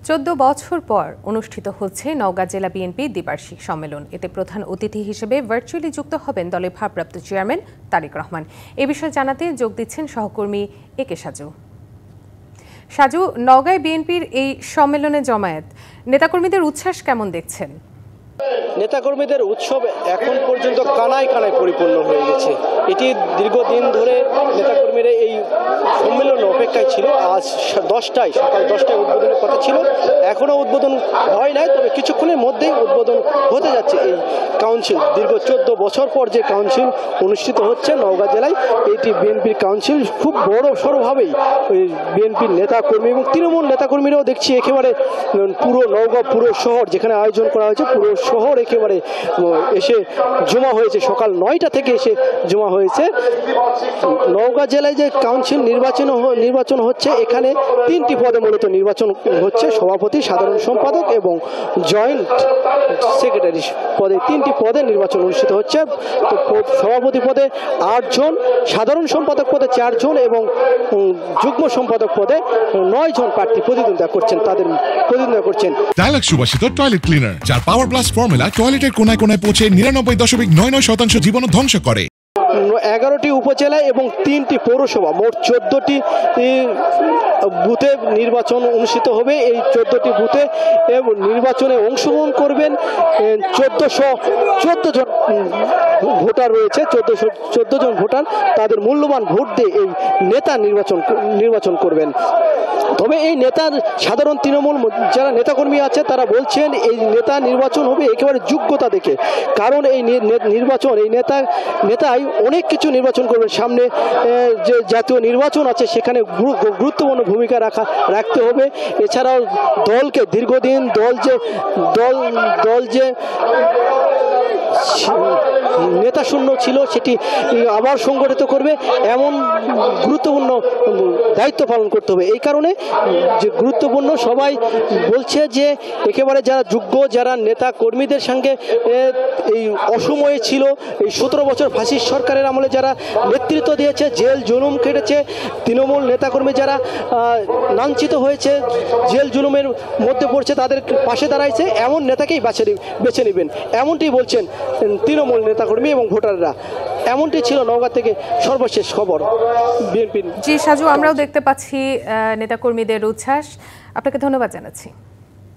14 বছর পর অনুষ্ঠিত হচ্ছে নওগাঁ জেলা বিএনপি দ্বিবার্ষিক সম্মেলন। এতে প্রধান অতিথি হিসেবে ভার্চুয়ালি যুক্ত হবেন দলের ভারপ্রাপ্ত চেয়ারম্যান তারেক রহমান। এ বিষয়ে জানাতে যোগ দিচ্ছেন সহকর্মী একে সাজু। সাজু, নওগাঁয় বিএনপির এই সম্মেলনে জমায়েত, নেতাকর্মীদের উচ্ছ্বাস কেমন দেখছেন? নেতাকর্মীদের উৎসব এখন পর্যন্ত কানায় কানায় পরিপূর্ণ হয়ে গেছে। এটি দীর্ঘদিন ধরে নেতাকর্মীরা এই সম্মেলনের অপেক্ষায় ছিল। আজ সকাল 10টায় উদ্বোধনের কথা ছিল, এখনও উদ্বোধন হয় নাই, তবে কিছুক্ষণের মধ্যেই উদ্বোধন হতে যাচ্ছে এই কাউন্সিল। দীর্ঘ 14 বছর পর যে কাউন্সিল অনুষ্ঠিত হচ্ছে নওগাঁ জেলায়, এটি বিএনপির কাউন্সিল। খুব বড় সড়ভাবেই বিএনপির নেতাকর্মী এবং তৃণমূল নেতাকর্মীরাও দেখছি একেবারে পুরো নওগাঁ পুরো শহর যেখানে আয়োজন করা হয়েছে, পুরো শহর একেবারে এসে জমা হয়েছে। সকাল 9টা থেকে এসে জমা হয়েছে। নওগাঁ জেলায় যে কাউন্সিল নির্বাচন হচ্ছে, এখানে 3টি পদে মূলত নির্বাচন হচ্ছে: সভাপতি, সাধারণ সম্পাদক এবং জয়েন্ট সেক্রেটারি পদে। 3টি পদে নির্বাচন অনুষ্ঠিত হচ্ছে। তো সভাপতি পদে 8 জন, সাধারণ সম্পাদক পদে 4 জন এবং যুগ্ম সম্পাদক পদে 9 জন প্রার্থী প্রতিদ্বন্দ্বিতা করছেন। ডায়ালগ সুবাসিত টয়লেট ক্লিনার, যার পাওয়ার প্লাস ফর্মুলা টয়লেটের কোনায় কোনায় পৌঁছে 99.99% জীবাণু ধ্বংস করে। 11টি উপজেলা এবং 3টি পৌরসভা, মোট 14টি বুথে নির্বাচন অনুষ্ঠিত হবে। এই 14টি বুথে নির্বাচনে অংশগ্রহণ করবেন 1414 জন ভোটার রয়েছে। 14 জন ভোটার তাদের মূল্যবান ভোট দিয়ে এই নেতা নির্বাচন করবেন। তবে এই নেতার সাধারণ তৃণমূল যারা নেতাকর্মী আছে তারা বলছেন এই নেতা নির্বাচন হবে একেবারে যোগ্যতা দেখে। কারণ এই নির্বাচন, এই নেতাই অনেক কিছু নির্বাচন করবেন। সামনে যে জাতীয় নির্বাচন আছে সেখানে গুরুত্বপূর্ণ ভূমিকা রাখতে হবে। এছাড়াও দলকে দীর্ঘদিন দল যে নেতা শূন্য ছিল সেটি আবার সংগঠিত করবে, এমন গুরুত্বপূর্ণ দায়িত্ব পালন করতে হবে। এই কারণে যে গুরুত্বপূর্ণ, সবাই বলছে যে একেবারে যারা যোগ্য, যারা নেতা কর্মীদের সঙ্গে এই অসময়ে ছিল, এই 17 বছর ফাঁসির সরকারের আমলে যারা নেতৃত্ব দিয়েছে, জেল জুলুম কেটেছে, তৃণমূল নেতাকর্মী যারা লাঞ্ছিত হয়েছে, জেল জুলুমের মধ্যে পড়ছে, তাদের পাশে দাঁড়াইছে, এমন নেতাকেই বেছে নেবেন, এমনটি বলছেন তৃণমূল নেতাকর্মী এবং ভোটাররা। এমনটি ছিল নওগাঁ থেকে সর্বশেষ খবর বিএনপির। জি সাজু, আমরাও দেখতে পাচ্ছি নেতাকর্মীদের উচ্ছ্বাস। আপনাকে ধন্যবাদ জানাচ্ছি।